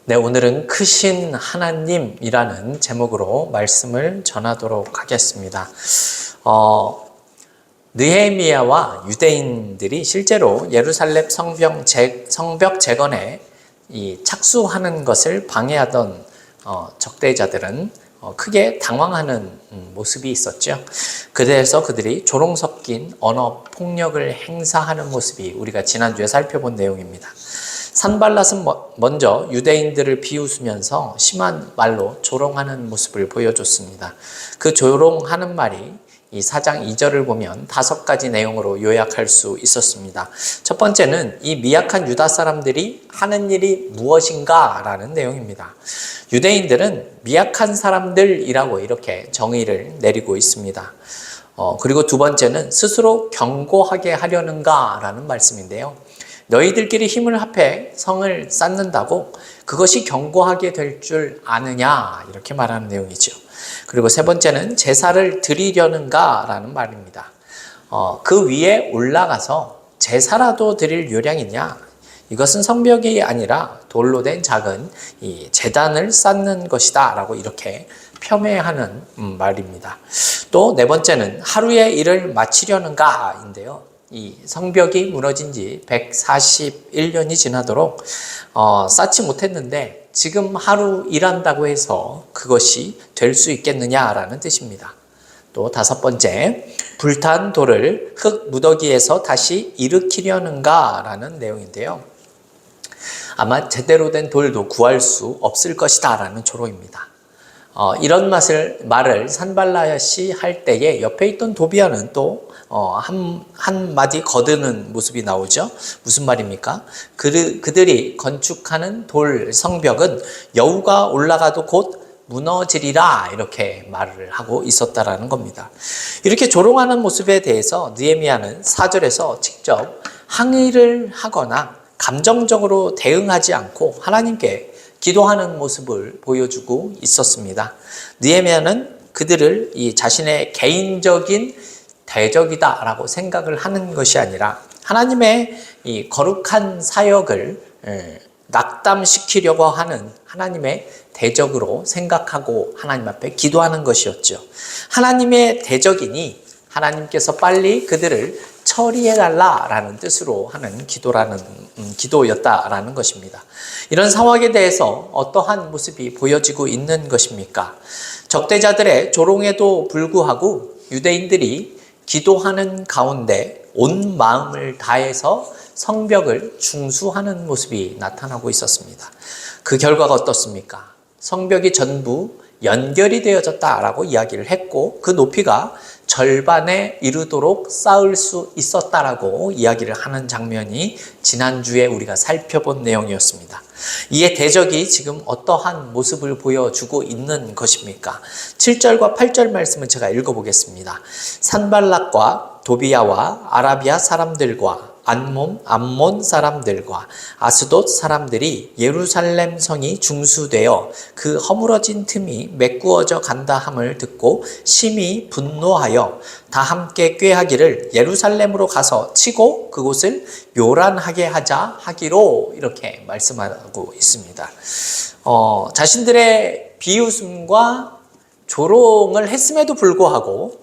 네, 오늘은 크신 하나님이라는 제목으로 말씀을 전하도록 하겠습니다. 느헤미야와 유대인들이 실제로 예루살렘 성벽 재건에 착수하는 것을 방해하던 적대자들은 크게 당황하는 모습이 있었죠. 그래서 그들이 조롱 섞인 언어 폭력을 행사하는 모습이 우리가 지난주에 살펴본 내용입니다. 산발랏은 먼저 유대인들을 비웃으면서 심한 말로 조롱하는 모습을 보여줬습니다. 그 조롱하는 말이 이 4장 2절을 보면 5가지 내용으로 요약할 수 있었습니다. 첫 번째는 이 미약한 유다 사람들이 하는 일이 무엇인가 라는 내용입니다. 유대인들은 미약한 사람들이라고 이렇게 정의를 내리고 있습니다. 그리고 두 번째는 스스로 견고하게 하려는가 라는 말씀인데요. 너희들끼리 힘을 합해 성을 쌓는다고 그것이 견고하게 될 줄 아느냐 이렇게 말하는 내용이죠. 그리고 세 번째는 제사를 드리려는가 라는 말입니다. 그 위에 올라가서 제사라도 드릴 요량이냐, 이것은 성벽이 아니라 돌로 된 작은 이 제단을 쌓는 것이다 라고 이렇게 폄훼하는 말입니다. 또 네 번째는 하루의 일을 마치려는가 인데요. 이 성벽이 무너진 지 141년이 지나도록 쌓지 못했는데 지금 하루 일한다고 해서 그것이 될 수 있겠느냐라는 뜻입니다. 또 다섯 번째, 불탄 돌을 흙 무더기에서 다시 일으키려는가라는 내용인데요. 아마 제대로 된 돌도 구할 수 없을 것이다 라는 조롱입니다. 이런 말을 산발랏이 할 때에 옆에 있던 도비아는 또 한 마디 거드는 모습이 나오죠. 무슨 말입니까? 그들이 건축하는 돌 성벽은 여우가 올라가도 곧 무너지리라 이렇게 말을 하고 있었다라는 겁니다. 이렇게 조롱하는 모습에 대해서 느헤미야는 4절에서 직접 항의를 하거나 감정적으로 대응하지 않고 하나님께 기도하는 모습을 보여주고 있었습니다. 느헤미야는 그들을 이 자신의 개인적인 대적이다라고 생각을 하는 것이 아니라 하나님의 이 거룩한 사역을 낙담시키려고 하는 하나님의 대적으로 생각하고 하나님 앞에 기도하는 것이었죠. 하나님의 대적이니 하나님께서 빨리 그들을 처리해달라라는 뜻으로 하는 기도였다라는 것입니다. 이런 상황에 대해서 어떠한 모습이 보여지고 있는 것입니까? 적대자들의 조롱에도 불구하고 유대인들이 기도하는 가운데 온 마음을 다해서 성벽을 중수하는 모습이 나타나고 있었습니다. 그 결과가 어떻습니까? 성벽이 전부 연결이 되어졌다라고 이야기를 했고 그 높이가 절반에 이르도록 쌓을 수 있었다라고 이야기를 하는 장면이 지난주에 우리가 살펴본 내용이었습니다. 이에 대적이 지금 어떠한 모습을 보여주고 있는 것입니까? 7절과 8절 말씀을 제가 읽어보겠습니다. 산발랏과 도비야와 아라비아 사람들과 암몬 사람들과 아스돗 사람들이 예루살렘 성이 중수되어 그 허물어진 틈이 메꾸어져 간다 함을 듣고 심히 분노하여 다 함께 꾀하기를 예루살렘으로 가서 치고 그곳을 요란하게 하자 하기로 이렇게 말씀하고 있습니다. 자신들의 비웃음과 조롱을 했음에도 불구하고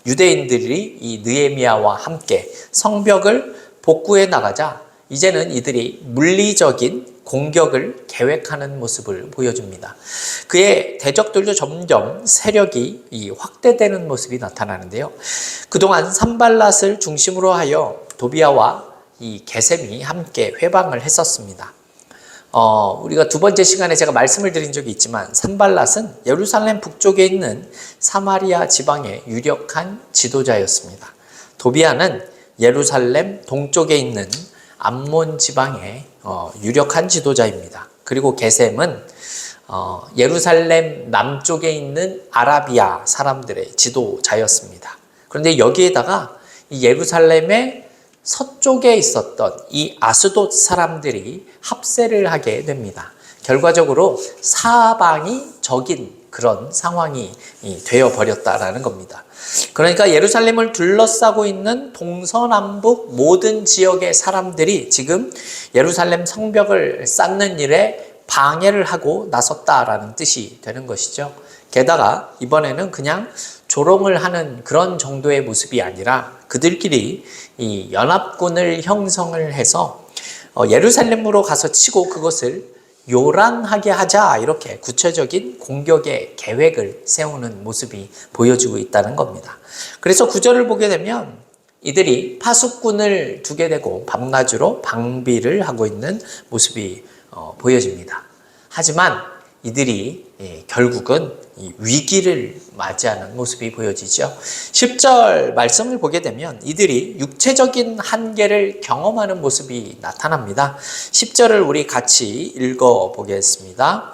유대인들이 이 느헤미야와 함께 성벽을 복구해 나가자 이제는 이들이 물리적인 공격을 계획하는 모습을 보여줍니다. 그의 대적들도 점점 세력이 확대되는 모습이 나타나는데요. 그동안 산발랏을 중심으로 하여 도비아와 이 게셈이 함께 회방을 했었습니다. 우리가 두 번째 시간에 제가 말씀을 드린 적이 있지만 산발랏은 예루살렘 북쪽에 있는 사마리아 지방의 유력한 지도자였습니다. 도비아는 예루살렘 동쪽에 있는 암몬 지방의 유력한 지도자입니다. 그리고 게셈은 예루살렘 남쪽에 있는 아라비아 사람들의 지도자였습니다. 그런데 여기에다가 이 예루살렘의 서쪽에 있었던 이 아스돗 사람들이 합세를 하게 됩니다. 결과적으로 사방이 적인 그런 상황이 되어버렸다라는 겁니다. 그러니까 예루살렘을 둘러싸고 있는 동서남북 모든 지역의 사람들이 지금 예루살렘 성벽을 쌓는 일에 방해를 하고 나섰다라는 뜻이 되는 것이죠. 게다가 이번에는 그냥 조롱을 하는 그런 정도의 모습이 아니라 그들끼리 이 연합군을 형성을 해서 예루살렘으로 가서 치고 그것을 요란하게 하자, 이렇게 구체적인 공격의 계획을 세우는 모습이 보여지고 있다는 겁니다. 그래서 구절을 보게 되면 이들이 파수꾼을 두게 되고 밤낮으로 방비를 하고 있는 모습이 보여집니다. 하지만 이들이 결국은 이 위기를 맞이하는 모습이 보여지죠. 10절 말씀을 보게 되면 이들이 육체적인 한계를 경험하는 모습이 나타납니다. 10절을 우리 같이 읽어보겠습니다.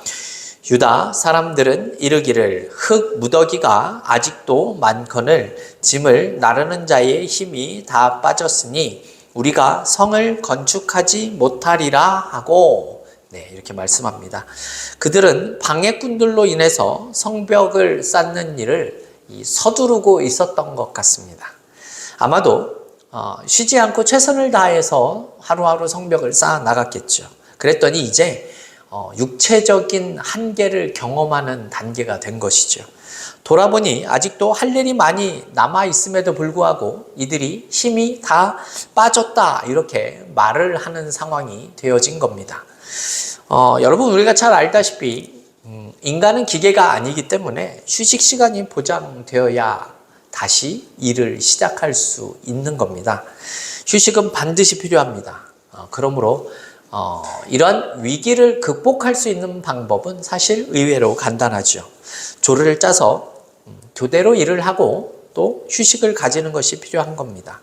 유다 사람들은 이르기를 흙 무더기가 아직도 많거늘 짐을 나르는 자의 힘이 다 빠졌으니 우리가 성을 건축하지 못하리라 하고, 이렇게 말씀합니다. 그들은 방해꾼들로 인해서 성벽을 쌓는 일을 서두르고 있었던 것 같습니다. 아마도 쉬지 않고 최선을 다해서 하루하루 성벽을 쌓아 나갔겠죠. 그랬더니 이제 육체적인 한계를 경험하는 단계가 된 것이죠. 돌아보니 아직도 할 일이 많이 남아 있음에도 불구하고 이들이 힘이 다 빠졌다, 이렇게 말을 하는 상황이 되어진 겁니다. 여러분, 우리가 잘 알다시피 인간은 기계가 아니기 때문에 휴식 시간이 보장되어야 다시 일을 시작할 수 있는 겁니다. 휴식은 반드시 필요합니다. 그러므로 이런 위기를 극복할 수 있는 방법은 사실 의외로 간단하죠. 조를 짜서 교대로 일을 하고 또 휴식을 가지는 것이 필요한 겁니다.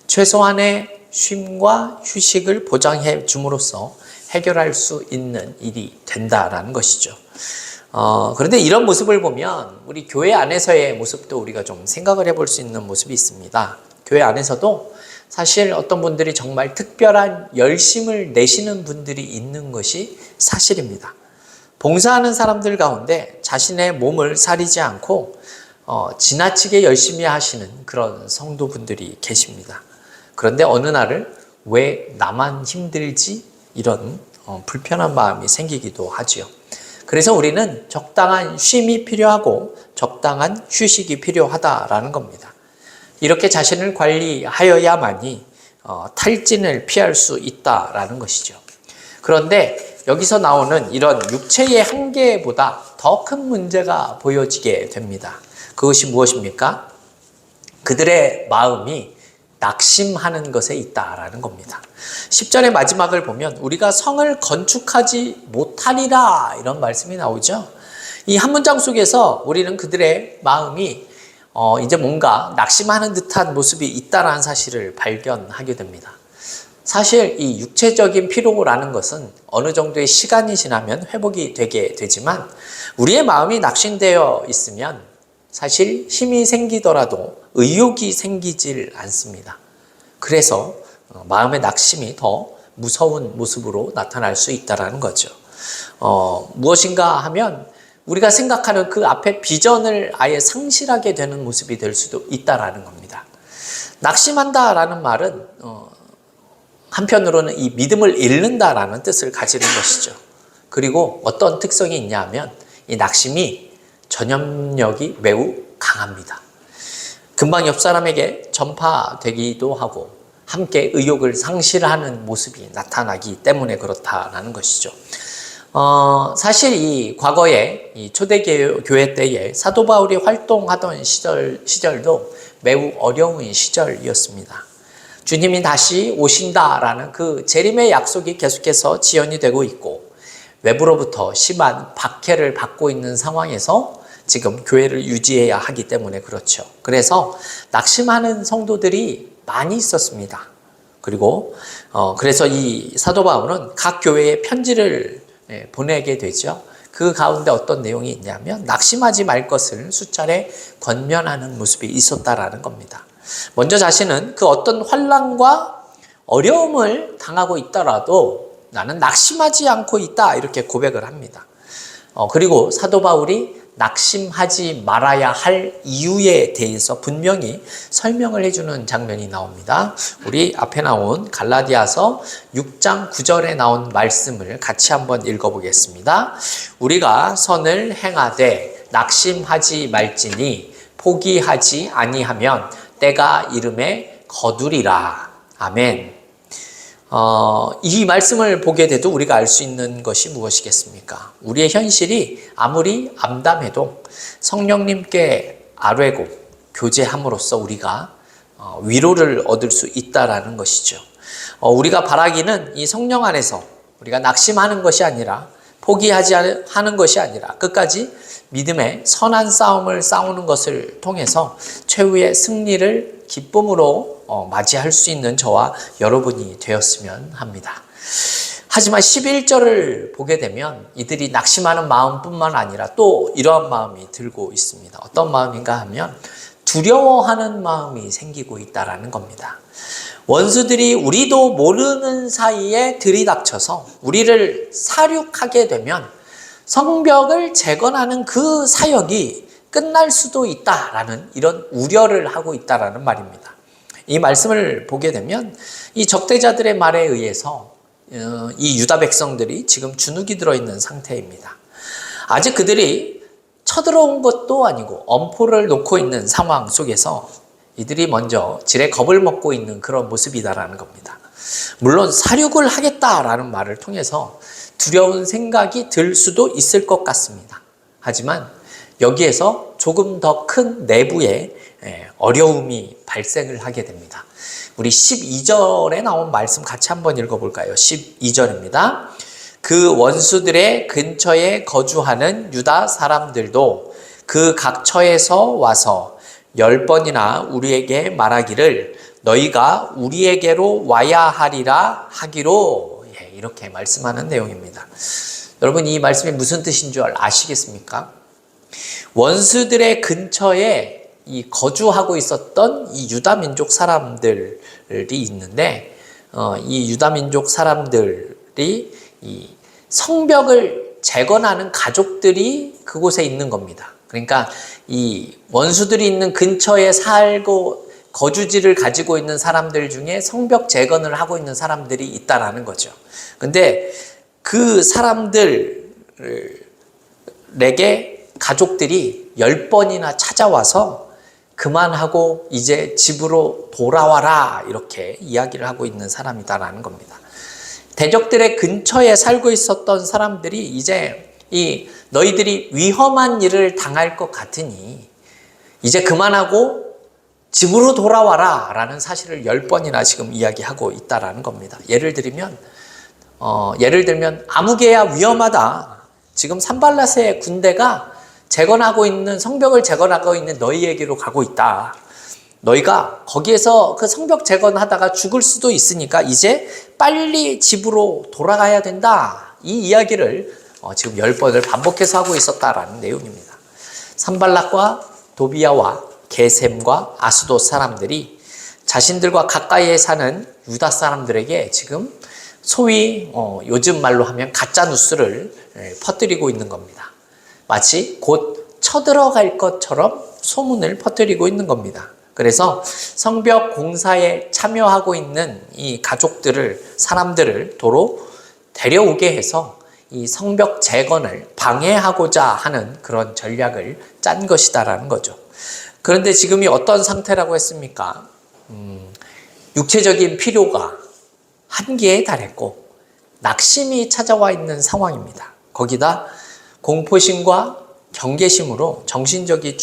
최소한의 쉼과 휴식을 보장해 줌으로써 해결할 수 있는 일이 된다라는 것이죠. 그런데 이런 모습을 보면 우리 교회 안에서의 모습도 우리가 좀 생각을 해볼 수 있는 모습이 있습니다. 교회 안에서도 사실 어떤 분들이 정말 특별한 열심을 내시는 분들이 있는 것이 사실입니다. 봉사하는 사람들 가운데 자신의 몸을 사리지 않고 지나치게 열심히 하시는 그런 성도분들이 계십니다. 그런데 어느 날을 왜 나만 힘들지? 이런 불편한 마음이 생기기도 하지요. 그래서 우리는 적당한 쉼이 필요하고 적당한 휴식이 필요하다라는 겁니다. 이렇게 자신을 관리하여야만이 탈진을 피할 수 있다라는 것이죠. 그런데 여기서 나오는 이런 육체의 한계보다 더 큰 문제가 보여지게 됩니다. 그것이 무엇입니까? 그들의 마음이 낙심하는 것에 있다라는 겁니다. 10절의 마지막을 보면 우리가 성을 건축하지 못하리라, 이런 말씀이 나오죠. 이 한 문장 속에서 우리는 그들의 마음이 이제 뭔가 낙심하는 듯한 모습이 있다라는 사실을 발견하게 됩니다. 사실 이 육체적인 피로라는 것은 어느 정도의 시간이 지나면 회복이 되게 되지만 우리의 마음이 낙심되어 있으면 사실 힘이 생기더라도 의욕이 생기질 않습니다. 그래서 마음의 낙심이 더 무서운 모습으로 나타날 수 있다는 거죠. 무엇인가 하면 우리가 생각하는 그 앞에 비전을 아예 상실하게 되는 모습이 될 수도 있다는 겁니다. 낙심한다라는 말은 한편으로는 이 믿음을 잃는다라는 뜻을 가지는 것이죠. 그리고 어떤 특성이 있냐 하면 이 낙심이 전염력이 매우 강합니다. 금방 옆 사람에게 전파되기도 하고 함께 의욕을 상실하는 모습이 나타나기 때문에 그렇다는 것이죠. 사실 이 과거에 이 초대교회 때에 사도 바울이 활동하던 시절도 매우 어려운 시절이었습니다. 주님이 다시 오신다라는 그 재림의 약속이 계속해서 지연이 되고 있고 외부로부터 심한 박해를 받고 있는 상황에서 지금 교회를 유지해야 하기 때문에 그렇죠. 그래서 낙심하는 성도들이 많이 있었습니다. 그리고 그래서 이 사도 바울은 각 교회에 편지를 보내게 되죠. 그 가운데 어떤 내용이 있냐면 낙심하지 말 것을 수차례 권면하는 모습이 있었다라는 겁니다. 먼저 자신은 그 어떤 환난과 어려움을 당하고 있더라도 나는 낙심하지 않고 있다, 이렇게 고백을 합니다. 그리고 사도 바울이 낙심하지 말아야 할 이유에 대해서 분명히 설명을 해주는 장면이 나옵니다. 우리 앞에 나온 갈라디아서 6장 9절에 나온 말씀을 같이 한번 읽어보겠습니다. 우리가 선을 행하되 낙심하지 말지니 포기하지 아니하면 때가 이름에 거두리라. 아멘. 이 말씀을 보게 돼도 우리가 알 수 있는 것이 무엇이겠습니까? 우리의 현실이 아무리 암담해도 성령님께 아뢰고 교제함으로써 우리가 위로를 얻을 수 있다라는 것이죠. 우리가 바라기는 이 성령 안에서 우리가 낙심하는 것이 아니라 포기하지 하는 것이 아니라 끝까지 믿음의 선한 싸움을 싸우는 것을 통해서 최후의 승리를 기쁨으로 맞이할 수 있는 저와 여러분이 되었으면 합니다. 하지만 11절을 보게 되면 이들이 낙심하는 마음뿐만 아니라 또 이러한 마음이 들고 있습니다. 어떤 마음인가 하면 두려워하는 마음이 생기고 있다는 겁니다. 원수들이 우리도 모르는 사이에 들이닥쳐서 우리를 사륙하게 되면 성벽을 재건하는 그 사역이 끝날 수도 있다라는 이런 우려를 하고 있다라는 말입니다. 이 말씀을 보게 되면 이 적대자들의 말에 의해서 이 유다 백성들이 지금 주눅이 들어있는 상태입니다. 아직 그들이 쳐들어온 것도 아니고 엄포를 놓고 있는 상황 속에서 이들이 먼저 지레 겁을 먹고 있는 그런 모습이다라는 겁니다. 물론 사륙을 하겠다라는 말을 통해서 두려운 생각이 들 수도 있을 것 같습니다. 하지만 여기에서 조금 더 큰 내부의 어려움이 발생을 하게 됩니다. 우리 12절에 나온 말씀 같이 한번 읽어볼까요? 12절입니다. 그 원수들의 근처에 거주하는 유다 사람들도 그 각처에서 와서 10번이나 우리에게 말하기를 너희가 우리에게로 와야 하리라 하기로, 이렇게 말씀하는 내용입니다. 여러분, 이 말씀이 무슨 뜻인 줄 아시겠습니까? 원수들의 근처에 이 거주하고 있었던 이 유다 민족 사람들이 있는데, 이 유다 민족 사람들이 이 성벽을 재건하는 가족들이 그곳에 있는 겁니다. 그러니까 이 원수들이 있는 근처에 살고 거주지를 가지고 있는 사람들 중에 성벽 재건을 하고 있는 사람들이 있다라는 거죠. 근데 그 사람들에게 가족들이 10번이나 찾아와서 그만하고 이제 집으로 돌아와라, 이렇게 이야기를 하고 있는 사람이다라는 겁니다. 대적들의 근처에 살고 있었던 사람들이 이제 이 너희들이 위험한 일을 당할 것 같으니 이제 그만하고 집으로 돌아와라 라는 사실을 10번이나 지금 이야기하고 있다라는 겁니다. 예를 들면 아무개야 위험하다. 지금 산발랏의 군대가 재건하고 있는 성벽을 재건하고 있는 너희에게로 가고 있다. 너희가 거기에서 그 성벽 재건하다가 죽을 수도 있으니까 이제 빨리 집으로 돌아가야 된다. 이 이야기를 지금 10번을 반복해서 하고 있었다라는 내용입니다. 산발랏과 도비야와 게셈과 아스돗 사람들이 자신들과 가까이에 사는 유다 사람들에게 지금 소위 요즘 말로 하면 가짜 뉴스를 퍼뜨리고 있는 겁니다. 마치 곧 쳐들어갈 것처럼 소문을 퍼뜨리고 있는 겁니다. 그래서 성벽 공사에 참여하고 있는 이 사람들을 도로 데려오게 해서 이 성벽 재건을 방해하고자 하는 그런 전략을 짠 것이다라는 거죠. 그런데 지금이 어떤 상태라고 했습니까? 육체적인 필요가 한계에 달했고 낙심이 찾아와 있는 상황입니다. 거기다 공포심과 경계심으로 정신적인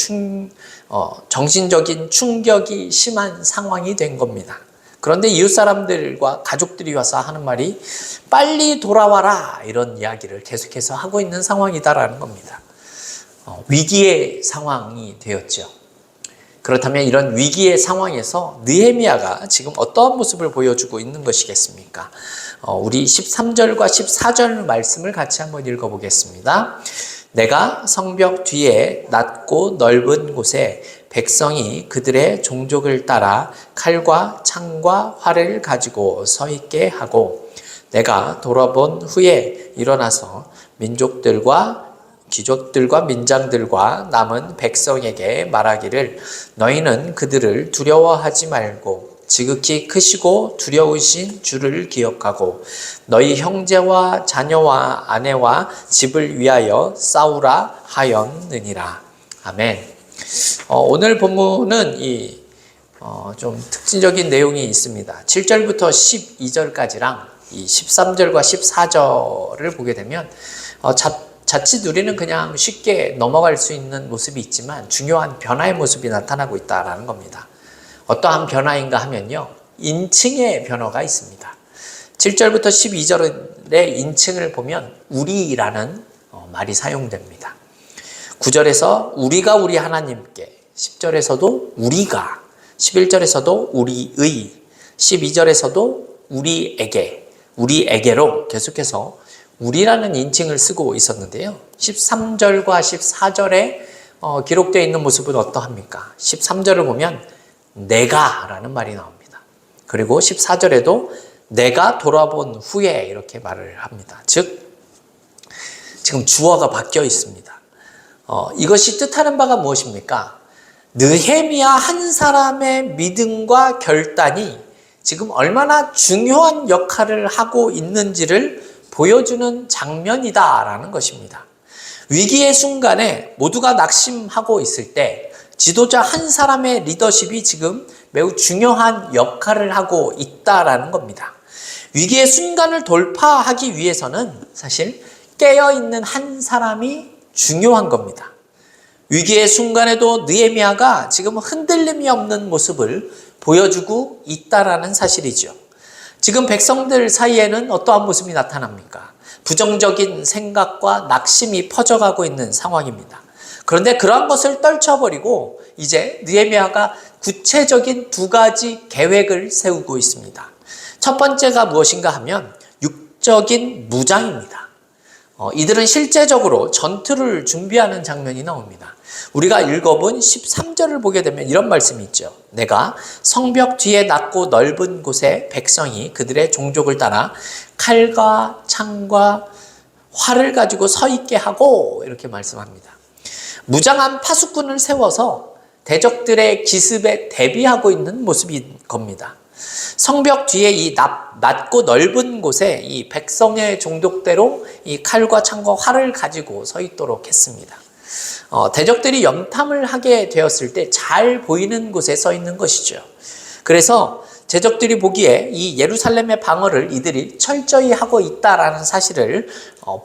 충격이 심한 상황이 된 겁니다. 그런데 이웃 사람들과 가족들이 와서 하는 말이 빨리 돌아와라, 이런 이야기를 계속해서 하고 있는 상황이다라는 겁니다. 위기의 상황이 되었죠. 그렇다면 이런 위기의 상황에서 느헤미야가 지금 어떠한 모습을 보여주고 있는 것이겠습니까? 우리 13절과 14절 말씀을 같이 한번 읽어보겠습니다. 내가 성벽 뒤에 낮고 넓은 곳에 백성이 그들의 종족을 따라 칼과 창과 활을 가지고 서 있게 하고 내가 돌아본 후에 일어나서 민족들과 귀족들과 민장들과 남은 백성에게 말하기를 너희는 그들을 두려워하지 말고 지극히 크시고 두려우신 주를 기억하고 너희 형제와 자녀와 아내와 집을 위하여 싸우라 하였느니라. 아멘. 오늘 본문은 좀 특징적인 내용이 있습니다. 7절부터 12절까지랑 이 13절과 14절을 보게 되면 자칫 우리는 그냥 쉽게 넘어갈 수 있는 모습이 있지만 중요한 변화의 모습이 나타나고 있다는 겁니다. 어떠한 변화인가 하면요, 인칭의 변화가 있습니다. 7절부터 12절의 인칭을 보면 우리라는 말이 사용됩니다. 9절에서 우리가 우리 하나님께, 10절에서도 우리가, 11절에서도 우리의, 12절에서도 우리에게로 계속해서 우리라는 인칭을 쓰고 있었는데요. 13절과 14절에 기록되어 있는 모습은 어떠합니까? 13절을 보면 내가 라는 말이 나옵니다. 그리고 14절에도 내가 돌아본 후에 이렇게 말을 합니다. 즉 지금 주어가 바뀌어 있습니다. 이것이 뜻하는 바가 무엇입니까? 느헤미야 한 사람의 믿음과 결단이 지금 얼마나 중요한 역할을 하고 있는지를 보여주는 장면이다라는 것입니다. 위기의 순간에 모두가 낙심하고 있을 때 지도자 한 사람의 리더십이 지금 매우 중요한 역할을 하고 있다라는 겁니다. 위기의 순간을 돌파하기 위해서는 사실 깨어있는 한 사람이 중요한 겁니다. 위기의 순간에도 느헤미야가 지금 흔들림이 없는 모습을 보여주고 있다라는 사실이죠. 지금 백성들 사이에는 어떠한 모습이 나타납니까? 부정적인 생각과 낙심이 퍼져가고 있는 상황입니다. 그런데 그러한 것을 떨쳐버리고 이제 느헤미야가 구체적인 두 가지 계획을 세우고 있습니다. 첫 번째가 무엇인가 하면 육적인 무장입니다. 이들은 실제적으로 전투를 준비하는 장면이 나옵니다. 우리가 읽어본 13절을 보게 되면 이런 말씀이 있죠. 내가 성벽 뒤에 낮고 넓은 곳에 백성이 그들의 종족을 따라 칼과 창과 활을 가지고 서 있게 하고 이렇게 말씀합니다. 무장한 파수꾼을 세워서 대적들의 기습에 대비하고 있는 모습인 겁니다. 성벽 뒤에 이 낮고 넓은 곳에 이 백성의 종족대로 이 칼과 창과 활을 가지고 서 있도록 했습니다. 대적들이 염탐을 하게 되었을 때 잘 보이는 곳에 서 있는 것이죠. 그래서 대적들이 보기에 이 예루살렘의 방어를 이들이 철저히 하고 있다라는 사실을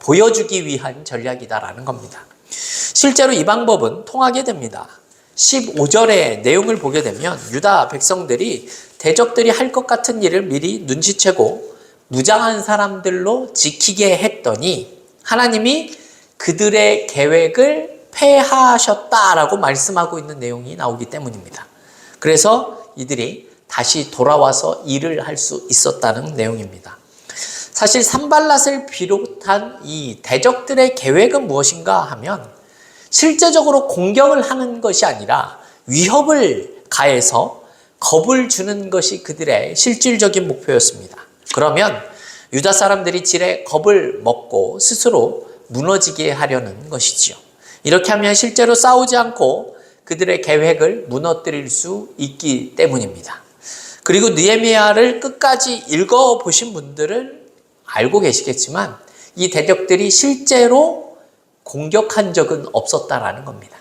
보여주기 위한 전략이다라는 겁니다. 실제로 이 방법은 통하게 됩니다. 15절의 내용을 보게 되면 유다 백성들이 대적들이 할 것 같은 일을 미리 눈치채고 무장한 사람들로 지키게 했더니 하나님이 그들의 계획을 폐하하셨다라고 말씀하고 있는 내용이 나오기 때문입니다. 그래서 이들이 다시 돌아와서 일을 할 수 있었다는 내용입니다. 사실 산발랏을 비롯한 이 대적들의 계획은 무엇인가 하면 실제적으로 공격을 하는 것이 아니라 위협을 가해서 겁을 주는 것이 그들의 실질적인 목표였습니다. 그러면 유다 사람들이 지레 겁을 먹고 스스로 무너지게 하려는 것이지요. 이렇게 하면 실제로 싸우지 않고 그들의 계획을 무너뜨릴 수 있기 때문입니다. 그리고 느헤미야를 끝까지 읽어보신 분들은 알고 계시겠지만 이 대적들이 실제로 공격한 적은 없었다라는 겁니다.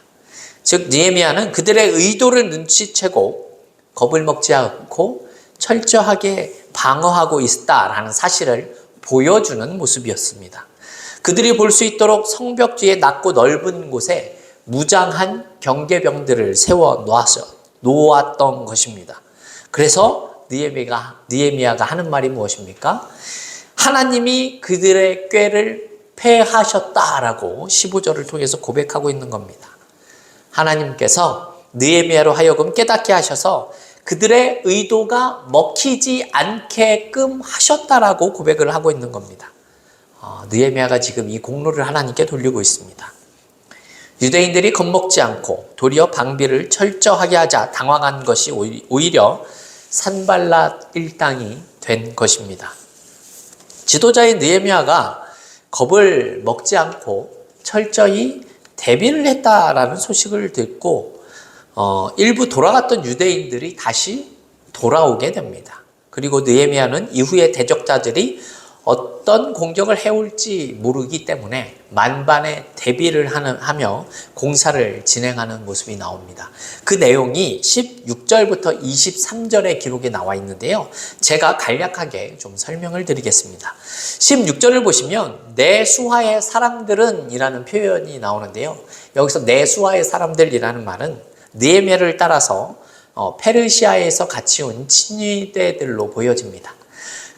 즉 느헤미야는 그들의 의도를 눈치채고 겁을 먹지 않고 철저하게 방어하고 있다라는 사실을 보여주는 모습이었습니다. 그들이 볼 수 있도록 성벽 뒤에 낮고 넓은 곳에 무장한 경계병들을 세워 놓았던 것입니다. 그래서 느헤미야가 하는 말이 무엇입니까? 하나님이 그들의 꾀를 패하셨다라고 15절을 통해서 고백하고 있는 겁니다. 하나님께서 느헤미야로 하여금 깨닫게 하셔서 그들의 의도가 먹히지 않게끔 하셨다라고 고백을 하고 있는 겁니다. 느헤미야가 지금 이 공로를 하나님께 돌리고 있습니다. 유대인들이 겁먹지 않고 도리어 방비를 철저하게 하자 당황한 것이 오히려 산발랏 일당이 된 것입니다. 지도자인 느헤미야가 겁을 먹지 않고 철저히 대비를 했다라는 소식을 듣고 일부 돌아갔던 유대인들이 다시 돌아오게 됩니다. 그리고 느헤미야는 이후에 대적자들이 어떤 공격을 해올지 모르기 때문에 만반의 대비를 하며 공사를 진행하는 모습이 나옵니다. 그 내용이 16절부터 23절의 기록에 나와 있는데요. 제가 간략하게 좀 설명을 드리겠습니다. 16절을 보시면 내 수하의 사람들은 이라는 표현이 나오는데요. 여기서 내 수하의 사람들이라는 말은 느헤미야를 따라서 페르시아에서 같이 온 친위대들로 보여집니다.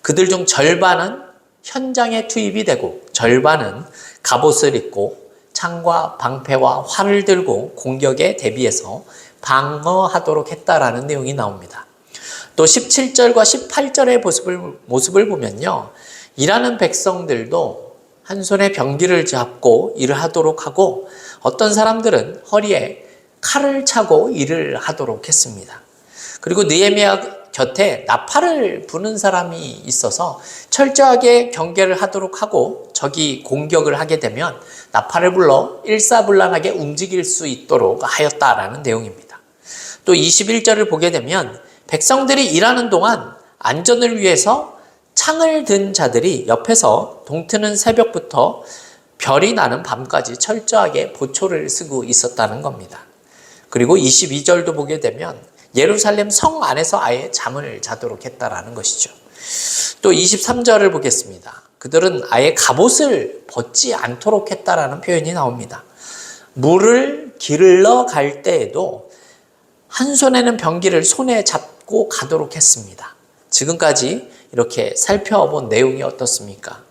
그들 중 절반은 현장에 투입이 되고 절반은 갑옷을 입고 창과 방패와 활을 들고 공격에 대비해서 방어하도록 했다라는 내용이 나옵니다. 또 17절과 18절의 모습을 보면요. 일하는 백성들도 한 손에 병기를 잡고 일을 하도록 하고 어떤 사람들은 허리에 칼을 차고 일을 하도록 했습니다. 그리고 느헤미야 곁에 나팔을 부는 사람이 있어서 철저하게 경계를 하도록 하고 적이 공격을 하게 되면 나팔을 불러 일사불란하게 움직일 수 있도록 하였다라는 내용입니다. 또 21절을 보게 되면 백성들이 일하는 동안 안전을 위해서 창을 든 자들이 옆에서 동트는 새벽부터 별이 나는 밤까지 철저하게 보초를 쓰고 있었다는 겁니다. 그리고 22절도 보게 되면 예루살렘 성 안에서 아예 잠을 자도록 했다라는 것이죠. 또 23절을 보겠습니다. 그들은 아예 갑옷을 벗지 않도록 했다라는 표현이 나옵니다. 물을 기르러 갈 때에도 한 손에는 병기를 손에 잡고 가도록 했습니다. 지금까지 이렇게 살펴본 내용이 어떻습니까?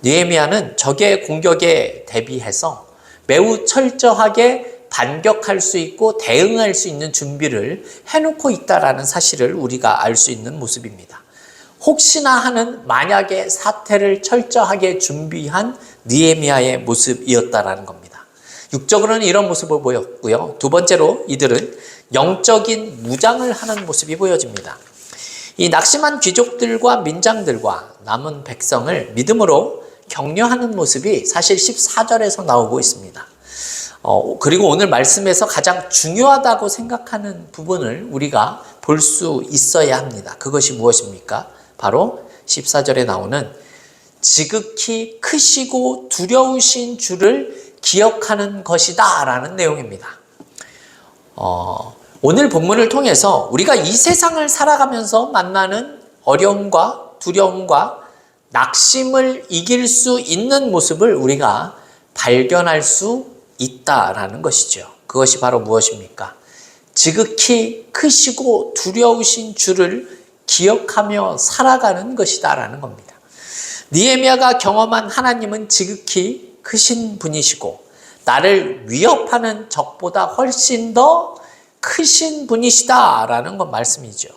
느헤미야는 적의 공격에 대비해서 매우 철저하게 반격할 수 있고 대응할 수 있는 준비를 해놓고 있다라는 사실을 우리가 알 수 있는 모습입니다. 혹시나 하는 만약의 사태를 철저하게 준비한 느헤미야의 모습이었다라는 겁니다. 육적으로는 이런 모습을 보였고요. 두 번째로 이들은 영적인 무장을 하는 모습이 보여집니다. 이 낙심한 귀족들과 민장들과 남은 백성을 믿음으로 격려하는 모습이 사실 14절에서 나오고 있습니다. 그리고 오늘 말씀에서 가장 중요하다고 생각하는 부분을 우리가 볼 수 있어야 합니다. 그것이 무엇입니까? 바로 14절에 나오는 지극히 크시고 두려우신 주를 기억하는 것이다 라는 내용입니다. 오늘 본문을 통해서 우리가 이 세상을 살아가면서 만나는 어려움과 두려움과 낙심을 이길 수 있는 모습을 우리가 발견할 수 있다라는 것이죠. 그것이 바로 무엇입니까? 지극히 크시고 두려우신 주를 기억하며 살아가는 것이다라는 겁니다. 느헤미야가 경험한 하나님은 지극히 크신 분이시고 나를 위협하는 적보다 훨씬 더 크신 분이시다라는 건 말씀이죠.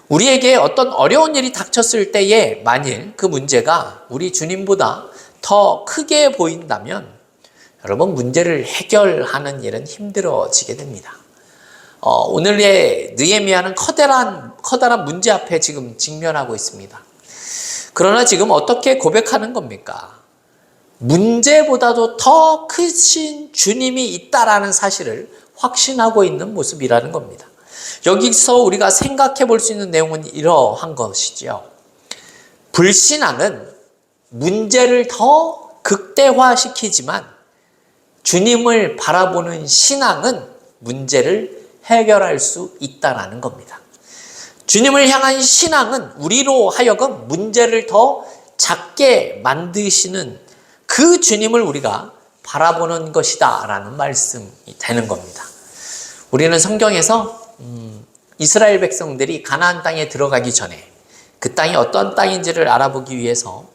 우리에게 어떤 어려운 일이 닥쳤을 때에 만일 그 문제가 우리 주님보다 더 크게 보인다면 여러분 문제를 해결하는 일은 힘들어지게 됩니다. 오늘의 느헤미야는 커다란 문제 앞에 지금 직면하고 있습니다. 그러나 지금 어떻게 고백하는 겁니까? 문제보다도 더 크신 주님이 있다라는 사실을 확신하고 있는 모습이라는 겁니다. 여기서 우리가 생각해 볼 수 있는 내용은 이러한 것이죠. 불신앙은 문제를 더 극대화시키지만 주님을 바라보는 신앙은 문제를 해결할 수 있다는 겁니다. 주님을 향한 신앙은 우리로 하여금 문제를 더 작게 만드시는 그 주님을 우리가 바라보는 것이다 라는 말씀이 되는 겁니다. 우리는 성경에서 이스라엘 백성들이 가나안 땅에 들어가기 전에 그 땅이 어떤 땅인지를 알아보기 위해서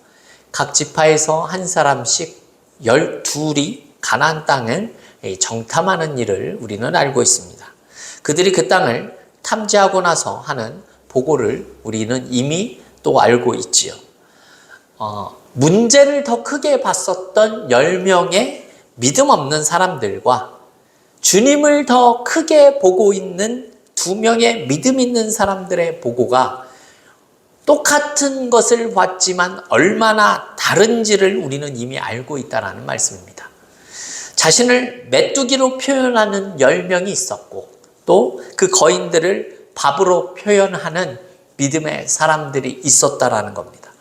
각 지파에서 한 사람씩 12이 가나안 땅을 정탐하는 일을 우리는 알고 있습니다. 그들이 그 땅을 탐지하고 나서 하는 보고를 우리는 이미 또 알고 있지요. 문제를 더 크게 봤었던 10명의 믿음 없는 사람들과 주님을 더 크게 보고 있는 2명의 믿음 있는 사람들의 보고가 똑같은 것을 봤지만 얼마나 다른지를 우리는 이미 알고 있다는 말씀입니다. 자신을 메뚜기로 표현하는 10명이 있었고 또 그 거인들을 밥으로 표현하는 믿음의 사람들이 있었다라는 겁니다.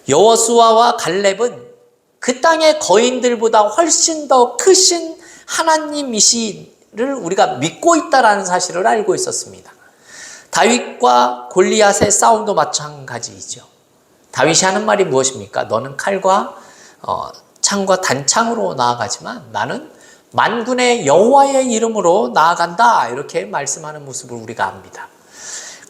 여호수아와 갈렙은 그 땅의 거인들보다 훨씬 더 크신 하나님이시를 우리가 믿고 있다라는 사실을 알고 있었습니다. 다윗과 골리앗의 싸움도 마찬가지이죠. 다윗이 하는 말이 무엇입니까? 너는 칼과 창과 단창으로 나아가지만 나는 만군의 여호와의 이름으로 나아간다, 이렇게 말씀하는 모습을 우리가 압니다.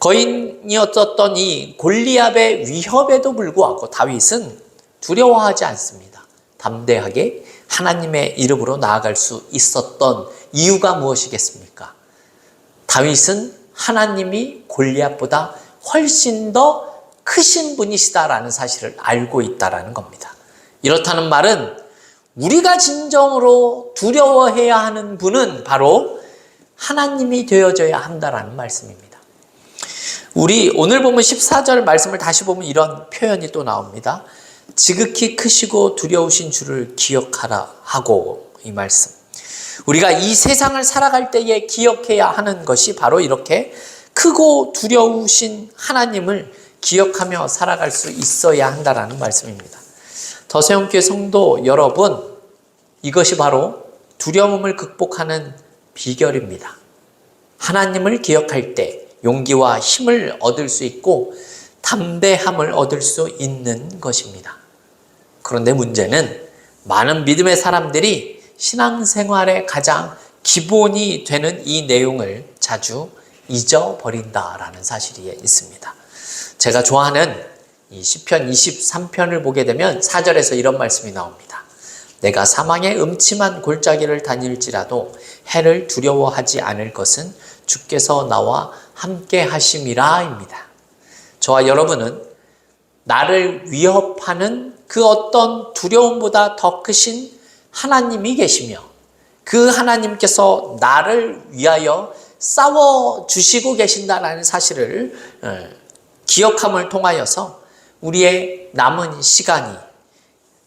거인이었던 이 골리앗의 위협에도 불구하고 다윗은 두려워하지 않습니다. 담대하게 하나님의 이름으로 나아갈 수 있었던 이유가 무엇이겠습니까? 다윗은 하나님이 골리앗보다 훨씬 더 크신 분이시다라는 사실을 알고 있다라는 겁니다. 이렇다는 말은 우리가 진정으로 두려워해야 하는 분은 바로 하나님이 되어져야 한다라는 말씀입니다. 우리 오늘 보면 14절 말씀을 다시 보면 이런 표현이 또 나옵니다. 지극히 크시고 두려우신 주를 기억하라 하고, 이 말씀. 우리가 이 세상을 살아갈 때에 기억해야 하는 것이 바로 이렇게 크고 두려우신 하나님을 기억하며 살아갈 수 있어야 한다라는 말씀입니다. 더세움교회 성도 여러분, 이것이 바로 두려움을 극복하는 비결입니다. 하나님을 기억할 때 용기와 힘을 얻을 수 있고 담대함을 얻을 수 있는 것입니다. 그런데 문제는 많은 믿음의 사람들이 신앙생활의 가장 기본이 되는 이 내용을 자주 잊어버린다라는 사실이 있습니다. 제가 좋아하는 이 시편 23편을 보게 되면 4절에서 이런 말씀이 나옵니다. 내가 사망의 음침한 골짜기를 다닐지라도 해를 두려워하지 않을 것은 주께서 나와 함께 하심이라입니다. 저와 여러분은 나를 위협하는 그 어떤 두려움보다 더 크신 하나님이 계시며 그 하나님께서 나를 위하여 싸워주시고 계신다는 사실을 기억함을 통하여서 우리의 남은 시간이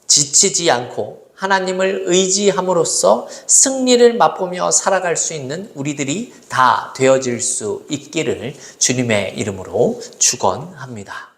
지치지 않고 하나님을 의지함으로써 승리를 맛보며 살아갈 수 있는 우리들이 다 되어질 수 있기를 주님의 이름으로 축원합니다.